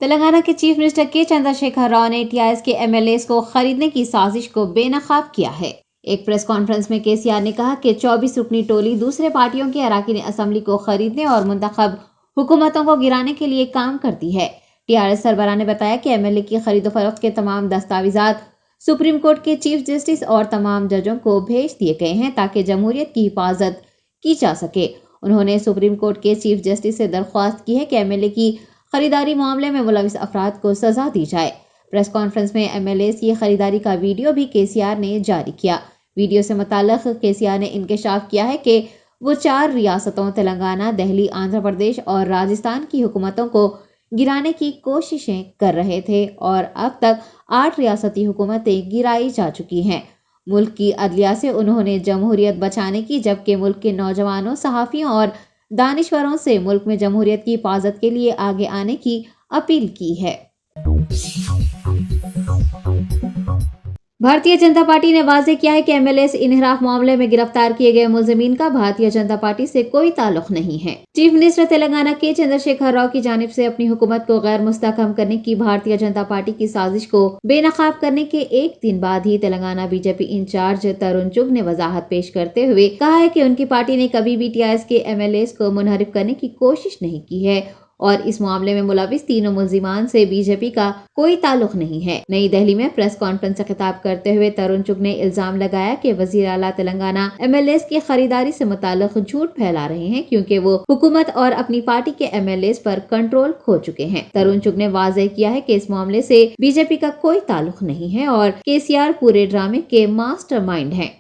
تلنگانہ کے chief minister کے چندرشیکھر راؤ نے TRS کے MLAs کو خریدنے کی سازش کو بے نقاب کیا ہے۔ ایک پریس کانفرنس میں KCR نے کہا کہ 24 رکنی ٹولی دوسرے پارٹیوں کے اراکین اسمبلی کو خریدنے اور منتخب حکومتوں کو گرانے کے لیے کام کرتی ہے۔ TRS سربراہ نے بتایا کہ MLA کی خرید و فروخت کے تمام دستاویزات سپریم کورٹ کے چیف جسٹس اور تمام ججوں کو بھیج دیے گئے ہیں تاکہ جمہوریت کی حفاظت کی جا سکے۔ انہوں نے سپریم کورٹ کے چیف جسٹس سے درخواست کی ہے کہ MLA کی خریداری معاملے میں ملوث افراد کو سزا دی جائے۔ پریس کانفرنس میں MLAs کی خریداری کا ویڈیو بھی KCR نے جاری کیا۔ ویڈیو سے متعلق KCR نے انکشاف کیا ہے کہ وہ 4 ریاستوں تلنگانہ، دہلی، آندھرا پردیش اور راجستھان کی حکومتوں کو گرانے کی کوششیں کر رہے تھے اور اب تک 8 ریاستی حکومتیں گرائی جا چکی ہیں۔ ملک کی عدلیہ سے انہوں نے جمہوریت بچانے کی، جبکہ ملک کے نوجوانوں، صحافیوں اور دانشوروں سے ملک میں جمہوریت کی حفاظت کے لیے آگے آنے کی اپیل کی ہے۔ بھارتیہ جنتا پارٹی نے واضح کیا ہے کہ MLAs انحراف معاملے میں گرفتار کیے گئے ملزمین کا بھارتیہ جنتا پارٹی سے کوئی تعلق نہیں ہے۔ چیف منسٹر تلنگانہ کے چندرشیکھر راؤ کی جانب سے اپنی حکومت کو غیر مستحکم کرنے کی بھارتیہ جنتا پارٹی کی سازش کو بے نقاب کرنے کے ایک دن بعد ہی تلنگانہ BJP انچارج ترون چگ نے وضاحت پیش کرتے ہوئے کہا ہے کہ ان کی پارٹی نے کبھی بھی TRS کے MLAs کو منحرف کرنے کی کوشش نہیں کی ہے اور اس معاملے میں ملوث تینوں ملزمان سے BJP کا کوئی تعلق نہیں ہے۔ نئی دہلی میں پریس کانفرنس سے خطاب کرتے ہوئے ترون چگ نے الزام لگایا کہ وزیر اعلیٰ تلنگانہ MLAs کی خریداری سے متعلق جھوٹ پھیلا رہے ہیں کیونکہ وہ حکومت اور اپنی پارٹی کے MLAs پر کنٹرول کھو چکے ہیں۔ ترون چگ نے واضح کیا ہے کہ اس معاملے سے BJP کا کوئی تعلق نہیں ہے اور KCR پورے ڈرامے کے ماسٹر مائنڈ ہیں۔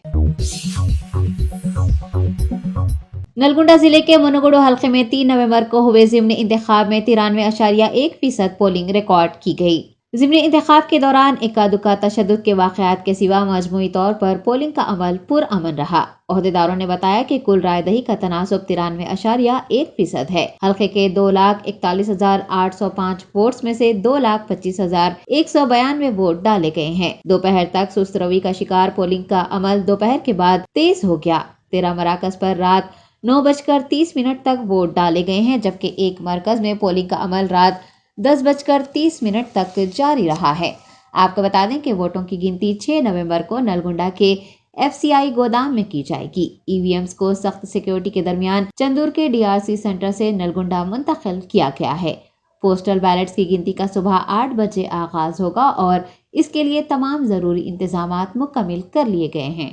نلگنڈا ضلع کے منوگڑو حلقے میں 3 نومبر کو ہوئے ضمنی انتخاب میں 93.1% پولنگ ریکارڈ کی گئی۔ ضمنی انتخاب کے دوران اکا دکا تشدد کے واقعات کے سوا مجموعی طور پر پولنگ کا عمل پرامن رہا۔ عہدیداروں نے بتایا کہ کل رائے دہی کا تناسب 93.1% ہے۔ حلقے کے 2,41,805 ووٹس میں سے 2,25,192 ووٹ ڈالے گئے ہیں۔ دوپہر تک سست روی کا شکار پولنگ کا عمل دوپہر کے بعد تیز ہو گیا۔ 13 مراکز پر رات 9:30 تک ووٹ ڈالے گئے ہیں، جبکہ ایک مرکز میں پولنگ کا عمل رات 10:30 تک جاری رہا ہے۔ آپ کو بتا دیں کہ ووٹوں کی گنتی 6 نومبر کو نلگنڈا کے FCI گودام میں کی جائے گی۔ EVMs کو سخت سیکیورٹی کے درمیان چندور کے DRC سینٹر سے نلگنڈا منتقل کیا گیا ہے۔ پوسٹل بیلٹس کی گنتی کا صبح 8 بجے آغاز ہوگا اور اس کے لیے تمام ضروری انتظامات مکمل کر لیے گئے ہیں۔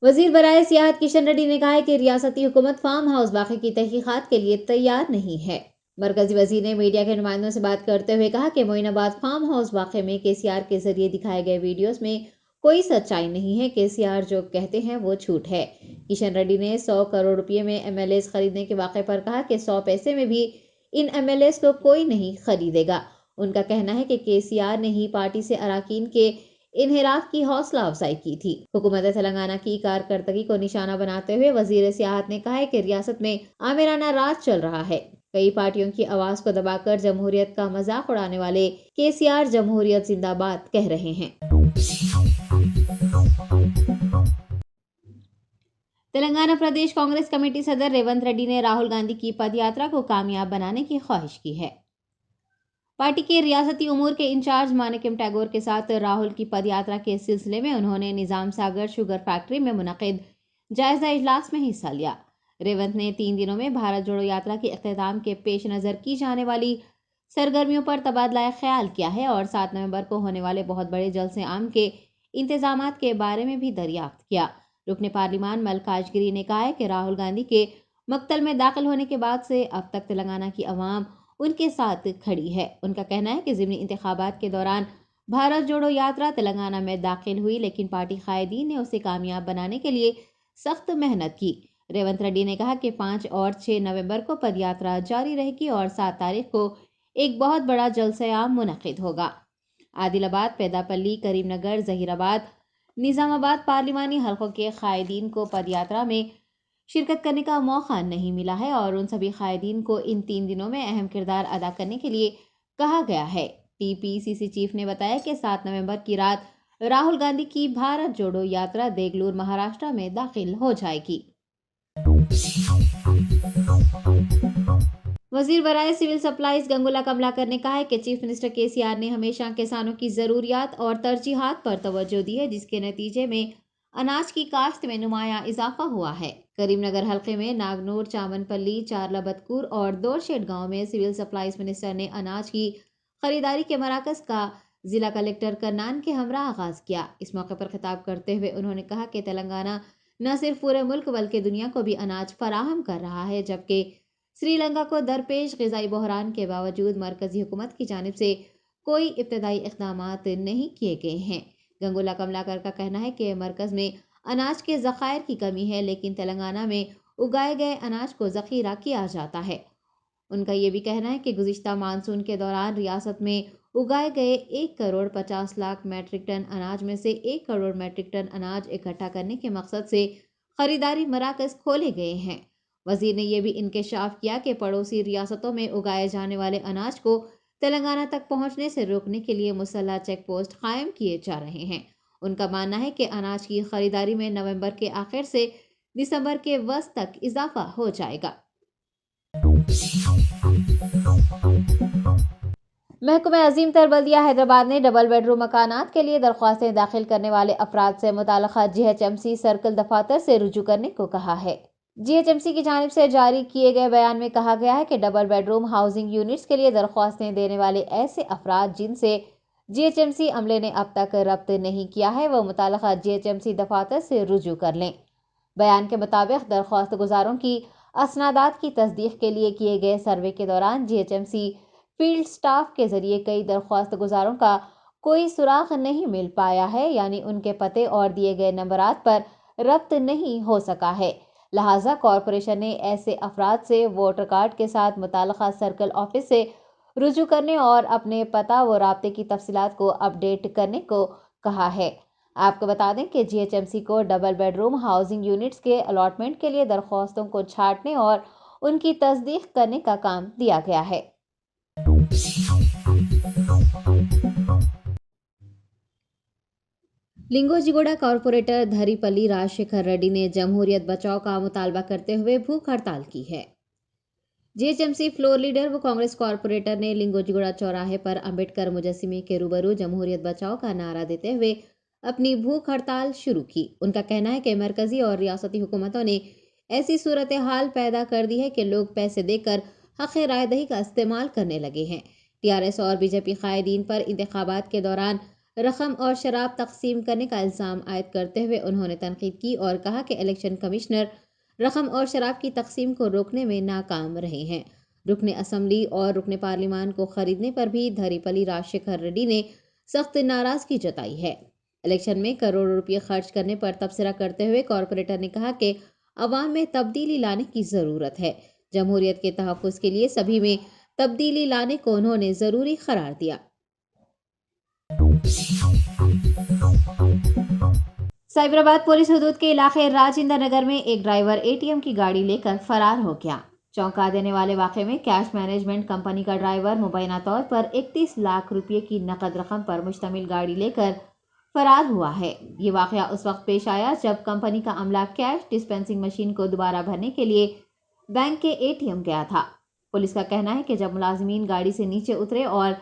وزیر برائے سیاحت کشن ریڈی نے کہا ہے کہ ریاستی حکومت فارم ہاؤس واقعے کی تحقیقات کے لیے تیار نہیں ہے۔ مرکزی وزیر نے میڈیا کے نمائندوں سے بات کرتے ہوئے کہا کہ معین آباد فارم ہاؤس واقعے میں KCR کے ذریعے دکھائے گئے ویڈیوز میں کوئی سچائی نہیں ہے۔ KCR جو کہتے ہیں وہ جھوٹ ہے۔ کشن ریڈی نے 100 کروڑ روپے میں MLAs خریدنے کے واقعے پر کہا کہ 100 پیسے میں بھی ان MLAs کو کوئی نہیں خریدے گا۔ ان کا کہنا ہے کہ KCR نے ہی پارٹی سے اراکین کے انحراف کی حوصلہ افزائی کی تھی۔ حکومت تلنگانہ کی کارکردگی کو نشانہ بناتے ہوئے وزیر سیاحت نے کہا ہے کہ ریاست میں آمرانہ راج چل رہا ہے۔ کئی پارٹیوں کی آواز کو دبا کر جمہوریت کا مذاق اڑانے والے KCR جمہوریت زندہ باد کہہ رہے ہیں۔ تلنگانہ پردیش کانگریس کمیٹی صدر ریونت ریڈی نے راہل گاندھی کی پد یاترا کو کامیاب بنانے کی خواہش کی ہے۔ پارٹی کے ریاستی امور کے انچارج مانکیم ٹیگور کے ساتھ راہل کی پد یاترا کے سلسلے میں انہوں نے نظام ساگر شوگر فیکٹری میں منعقد جائزہ اجلاس میں حصہ لیا۔ ریونت نے 3 دنوں میں بھارت جوڑو یاترا کے اختتام کے پیش نظر کی جانے والی سرگرمیوں پر تبادلہ خیال کیا ہے اور 7 نومبر کو ہونے والے بہت بڑے جلسے عام کے انتظامات کے بارے میں بھی دریافت کیا۔ رکن پارلیمان ملکاج گری نے کہا ہے کہ راہل گاندھی کے مقتل میں داخل ہونے کے بعد سے اب تک تلنگانہ کی عوام ان کے ساتھ کھڑی ہے۔ ان کا کہنا ہے کہ ضمنی انتخابات کے دوران بھارت جوڑو یاترا تلنگانہ میں داخل ہوئی لیکن پارٹی قائدین نے اسے کامیاب بنانے کے لیے سخت محنت کی۔ ریونت ریڈی نے کہا کہ 5 اور 6 نومبر کو پد یاترا جاری رہے گی اور 7 تاریخ کو ایک بہت بڑا جلسہ عام منعقد ہوگا۔ عادل آباد، پیدا پلی، کریم نگر، ظہیر آباد، نظام آباد پارلیمانی حلقوں کے قائدین کو پد یاترا میں شرکت کرنے کا موقع نہیں ملا ہے اور ان سبھی قائدین کو ان 3 دنوں میں اہم کردار ادا کرنے کے لیے کہا گیا ہے۔ TPCC چیف نے بتایا کہ 7 نومبر کی رات راہل گاندھی کی بھارت جوڑو یاترا دیگلور مہاراشٹر میں داخل ہو جائے گی۔ وزیر برائے سول سپلائز گنگولا کملاکر نے کہا ہے کہ چیف منسٹر KCR نے ہمیشہ کسانوں کی ضروریات اور ترجیحات پر توجہ دی ہے، جس کے نتیجے میں اناج کی کاشت میں نمایاں اضافہ ہوا ہے۔ کریم نگر حلقے میں ناگنور، چامن پلی، چارلا بدکور اور دورشیٹ گاؤں میں سول سپلائز منسٹر نے اناج کی خریداری کے مراکز کا ضلع کلکٹر کرنان کے ہمراہ آغاز کیا۔ اس موقع پر خطاب کرتے ہوئے انہوں نے کہا کہ تلنگانہ نہ صرف پورے ملک بلکہ دنیا کو بھی اناج فراہم کر رہا ہے، جبکہ سری لنکا کو درپیش غذائی بحران کے باوجود مرکزی حکومت کی جانب سے کوئی ابتدائی اقدامات نہیں کیے گئے ہیں۔ گنگولا کملاکر کا کہنا ہے کہ مرکز میں اناج کے ذخائر کی کمی ہے، لیکن تلنگانہ میں اگائے گئے اناج کو ذخیرہ کیا جاتا ہے۔ ان کا یہ بھی کہنا ہے کہ گزشتہ مانسون کے دوران ریاست میں اگائے گئے 1,50,00,000 میٹرک ٹن اناج میں سے 1 کروڑ میٹرک ٹن اناج اکٹھا کرنے کے مقصد سے خریداری مراکز کھولے گئے ہیں۔ وزیر نے یہ بھی انکشاف کیا کہ پڑوسی ریاستوں میں اگائے جانے والے اناج کو تلنگانہ تک پہنچنے سے روکنے کے لیے مسلح چیک پوسٹ قائم کیے جا رہے ہیں۔ ان کا ماننا ہے کہ اناج کی خریداری میں نومبر کے آخر سے دسمبر کے وسط تک اضافہ ہو جائے گا۔ محکمہ عظیم تر بلدیہ حیدرآباد نے ڈبل بیڈ روم مکانات کے لیے درخواستیں داخل کرنے والے افراد سے متعلقہ GHMC سرکل دفاتر سے رجوع کرنے کو کہا ہے۔ GHMC کی جانب سے جاری کیے گئے بیان میں کہا گیا ہے کہ double bed room housing units کے لیے درخواستیں دینے والے ایسے افراد جن سے GHMC عملے نے اب تک رابطہ نہیں کیا ہے، وہ متعلقہ GHMC دفاتر سے رجوع کر لیں۔ بیان کے مطابق درخواست گزاروں کی اسنادات کی تصدیق کے لیے کیے گئے سروے کے دوران GHMC فیلڈ سٹاف کے ذریعے کئی درخواست گزاروں کا کوئی سراغ نہیں مل پایا ہے، یعنی ان کے پتے اور دیے گئے نمبرات پر ربط نہیں ہو سکا ہے۔ لہٰذا کارپوریشن نے ایسے افراد سے ووٹر کارڈ کے ساتھ متعلقہ سرکل آفس سے رجوع کرنے اور اپنے پتہ و رابطے کی تفصیلات کو اپ ڈیٹ کرنے کو کہا ہے۔ آپ کو بتا دیں کہ GHMC کو double bed room housing units کے الاٹمنٹ کے لیے درخواستوں کو چھانٹنے اور ان کی تصدیق کرنے کا کام دیا گیا ہے۔ لنگوجیگوڑا کارپوریٹر دھری پلی راجشیکھر ریڈی نے جمہوریت بچاؤ کا مطالبہ کرتے ہوئے بھوک ہڑتال کی ہے۔ GHMC فلور لیڈر و کانگریس کارپوریٹر نے لنگوجیگوڑا چوراہے پر امبیڈکر مجسمے کے روبرو جمہوریت بچاؤ کا نعرہ دیتے ہوئے اپنی بھوک ہڑتال شروع کی۔ ان کا کہنا ہے کہ مرکزی اور ریاستی حکومتوں نے ایسی صورتحال پیدا کر دی ہے کہ لوگ پیسے دے کر حق رائے دہی کا استعمال کرنے لگے ہیں۔ TRS اور BJP قائدین پر انتخابات کے دوران رقم اور شراب تقسیم کرنے کا الزام عائد کرتے ہوئے انہوں نے تنقید کی اور کہا کہ الیکشن کمشنر رقم اور شراب کی تقسیم کو روکنے میں ناکام رہے ہیں۔ رکن اسمبلی اور رکن پارلیمان کو خریدنے پر بھی دھری پلی راجشیکھر ریڈی نے سخت ناراضگی جتائی ہے۔ الیکشن میں کروڑوں روپے خرچ کرنے پر تبصرہ کرتے ہوئے کارپوریٹر نے کہا کہ عوام میں تبدیلی لانے کی ضرورت ہے۔ جمہوریت کے تحفظ کے لیے سبھی میں تبدیلی لانے کو انہوں نے ضروری قرار دیا۔ سائبرآباد پولیس حدود کے علاقے راجندر نگر میں ایک ڈرائیور ATM کی گاڑی لے کر فرار ہو گیا۔ چونکا دینے والے واقعے میں کیش مینجمنٹ کمپنی کا ڈرائیور مبینہ طور پر 31 لاکھ روپے کی نقد رقم پر مشتمل گاڑی لے کر فرار ہوا ہے۔ یہ واقعہ اس وقت پیش آیا جب کمپنی کا عملہ کیش ڈسپینسنگ مشین کو دوبارہ بھرنے کے لیے بینک کے ATM گیا تھا۔ پولیس کا کہنا ہے کہ جب ملازمین گاڑی سے نیچے اترے اور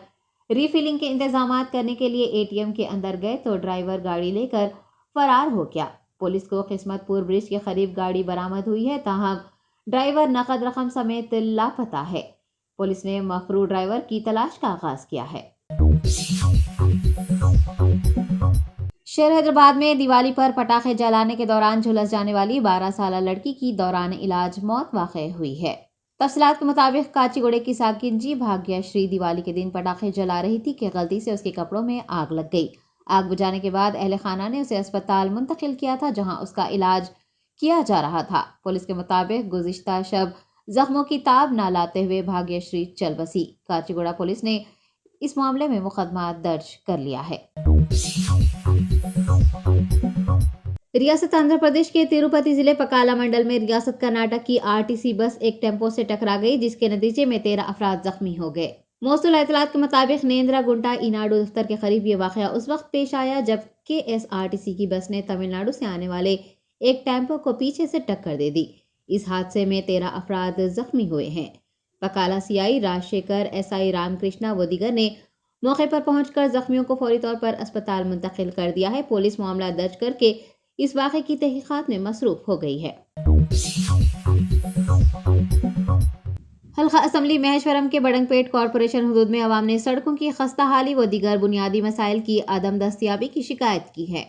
ری فلنگ کے انتظامات کرنے کے لیے ATM کے اندر گئے تو ڈرائیور گاڑی لے کر فرار ہو گیا۔ پولیس کو قسمت پور برج کے قریب گاڑی برآمد ہوئی ہے، تاہم ڈرائیور نقد رقم سمیت لاپتہ ہے۔ پولیس نے مفرور ڈرائیور کی تلاش کا آغاز کیا ہے۔ شہر حیدرآباد میں دیوالی پر پٹاخے جلانے کے دوران جھلس جانے والی 12 سالہ لڑکی کی دوران علاج موت واقع ہوئی ہے۔ تفصیلات کے مطابق کاچیگوڑے کی ساکن جی بھاگیہ شری دیوالی کے دن پٹاخے جلا رہی تھی کہ غلطی سے اس کے کپڑوں میں آگ لگ گئی۔ آگ بجھانے کے بعد اہل خانہ نے اسے اسپتال منتقل کیا تھا، جہاں اس کا علاج کیا جا رہا تھا۔ پولیس کے مطابق گزشتہ شب زخموں کی تاب نہ لاتے ہوئے بھاگیہ شری چل بسی۔ کاچیگوڑا پولیس نے اس معاملے میں مقدمہ درج کر لیا ہے۔ ریاست آندھرا پردیش کے تروپتی ضلع پکالا منڈل میں ریاست کرناٹک کی RTC بس ایک ٹیمپو سے ٹکرا گئی، جس کے نتیجے میں 13 افراد زخمی ہو گئے۔ موصول اطلاعات کے مطابق نیندرا گنٹا ایناڈو دفتر کے قریب یہ واقعہ اس وقت پیش آیا جب KSRTC کی بس نے تمل ناڈو سے آنے والے ایک ٹیمپو کو پیچھے سے ٹکر دے دی۔ اس حادثے میں 13 افراد زخمی ہوئے ہیں۔ پکالا سی آئی راج شیکھر، ایس آئی رام کرشنا و دیگر نے موقع پر پہنچ کر زخمیوں کو فوری طور پر اسپتال منتقل کر دیا ہے۔ پولیس معاملہ درج کر کے اس واقعے کی تحقیقات میں مصروف ہو گئی ہے۔ حلقہ اسمبلی مہیشورم کے بڑنگ پیٹ کارپوریشن حدود میں عوام نے سڑکوں کی خستہ حالی و دیگر بنیادی مسائل کی عدم دستیابی کی شکایت کی ہے۔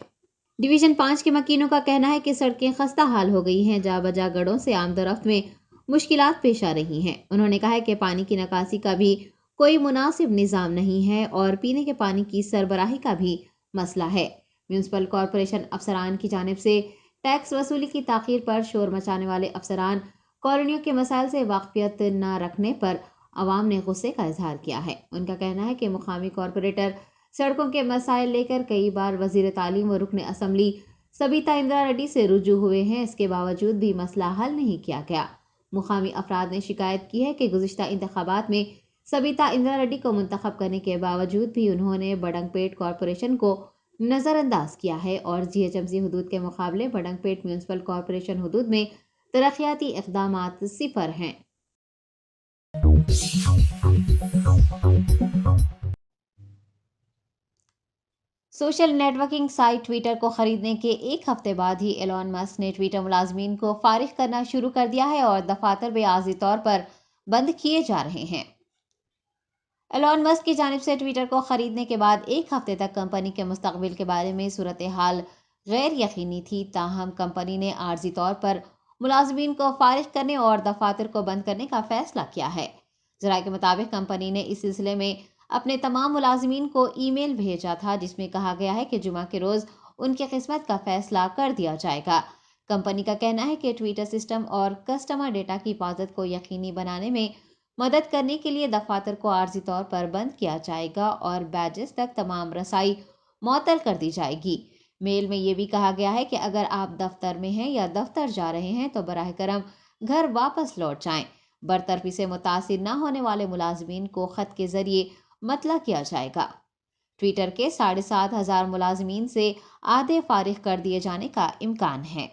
ڈویژن 5 کے مکینوں کا کہنا ہے کہ سڑکیں خستہ حال ہو گئی ہیں، جا بجا گڑھوں سے آمد و رفت میں مشکلات پیش آ رہی ہیں۔ انہوں نے کہا ہے کہ پانی کی نکاسی کا بھی کوئی مناسب نظام نہیں ہے اور پینے کے پانی کی سربراہی کا بھی مسئلہ ہے۔ میونسپل کارپوریشن افسران کی جانب سے ٹیکس وصولی کی تاخیر پر شور مچانے والے افسران کالونیوں کے مسائل سے واقفیت نہ رکھنے پر عوام نے غصے کا اظہار کیا ہے۔ ان کا کہنا ہے کہ مقامی کارپوریٹر سڑکوں کے مسائل لے کر کئی بار وزیر تعلیم و رکن اسمبلی سبیتا اندرا ریڈی سے رجوع ہوئے ہیں، اس کے باوجود بھی مسئلہ حل نہیں کیا گیا۔ مقامی افراد نے شکایت کی ہے کہ گزشتہ انتخابات میں سبیتا اندرا ریڈی کو منتخب کرنے کے باوجود بھی انہوں نے بڑنگ پیٹ کارپوریشن کو نظر انداز کیا ہے اور جی ایچ ایم سی حدود کے مقابلے بڑنگ پیٹ میونسپل کارپوریشن حدود میں ترقیاتی اقدامات صفر ہیں۔ Social networking site Twitter کو خریدنے کے ایک ہفتے بعد ہی ایلون مسک نے ٹویٹر ملازمین کو فارغ کرنا شروع کر دیا ہے اور دفاتر بھی عارضی طور پر بند کیے جا رہے ہیں۔ ایلون مسک کی جانب سے ٹویٹر کو خریدنے کے بعد ایک ہفتے تک کمپنی کے مستقبل کے بارے میں صورتحال غیر یقینی تھی، تاہم کمپنی نے عارضی طور پر ملازمین کو فارغ کرنے اور دفاتر کو بند کرنے کا فیصلہ کیا ہے۔ ذرائع کے مطابق کمپنی نے اس سلسلے میں اپنے تمام ملازمین کو ای میل بھیجا تھا، جس میں کہا گیا ہے کہ جمعہ کے روز ان کی قسمت کا فیصلہ کر دیا جائے گا۔ کمپنی کا کہنا ہے کہ ٹویٹر سسٹم اور کسٹمر ڈیٹا کی حفاظت کو یقینی بنانے میں مدد کرنے کے لیے دفاتر کو عارضی طور پر بند کیا جائے گا اور بیجز تک تمام رسائی معطل کر دی جائے گی۔ میل میں یہ بھی کہا گیا ہے کہ اگر آپ دفتر میں ہیں یا دفتر جا رہے ہیں تو براہ کرم گھر واپس لوٹ جائیں۔ برطرفی سے متاثر نہ ہونے والے ملازمین کو خط کے ذریعے مطلع کیا جائے گا۔ ٹویٹر کے 7,500 ملازمین سے آدھے فارغ کر دیے جانے کا امکان ہے۔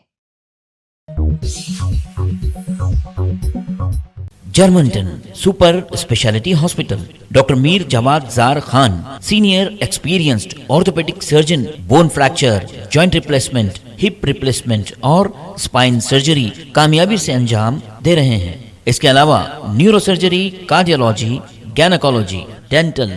جرمنٹن super specialty hospital, doctor Mir Jawad Zar Khan, senior experienced orthopaedic surgeon, bone fracture, joint replacement, hip replacement اور اسپائن سرجری کامیابی سے انجام دے رہے ہیں۔ اس کے علاوہ neuro surgery, cardiology, gynaecology, dental,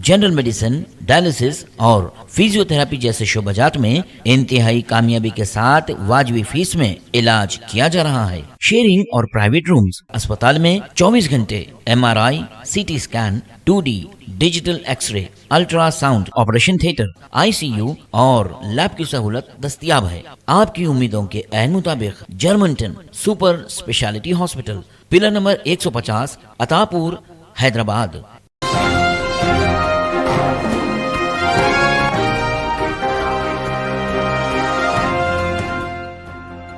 general medicine, dialysis اور فزیو تھراپی جیسے شعبہ جات میں انتہائی کامیابی کے ساتھ واجبی فیس میں علاج کیا جا رہا ہے۔ شیئرنگ اور پرائیویٹ رومز، اسپتال میں 24 گھنٹے M R I, C T scan, 2D digital X ray, ultrasound, operation theatre, I C U اور لیب کی سہولت دستیاب ہے۔ آپ کی امیدوں کے عین مطابق جرمنٹن super specialty hospital, pillar number 150، عطا پور، حیدرآباد۔